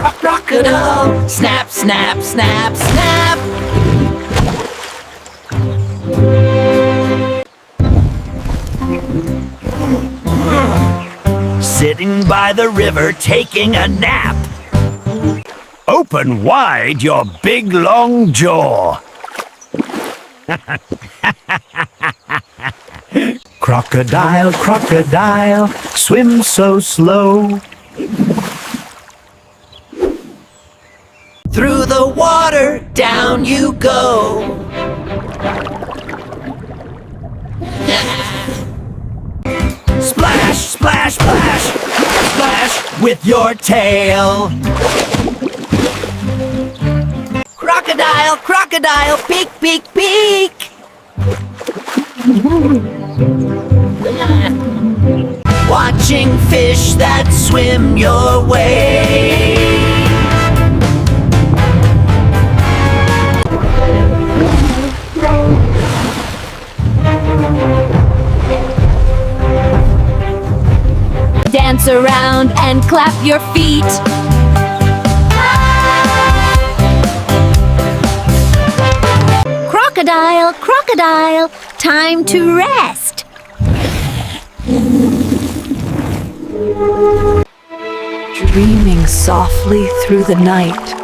Crocodile, snap, snap, snap, snap. Sitting by the river taking a nap. Open wide your big long jaw. Crocodile, crocodile, swim so slow. Through the water, down you go. Splash, splash, splash, splash with your tail. Crocodile, crocodile, peek, peek, peek. Watching fish that swim your way. Dance around and clap your feet. Crocodile, crocodile, time to rest. Dreaming softly through the night,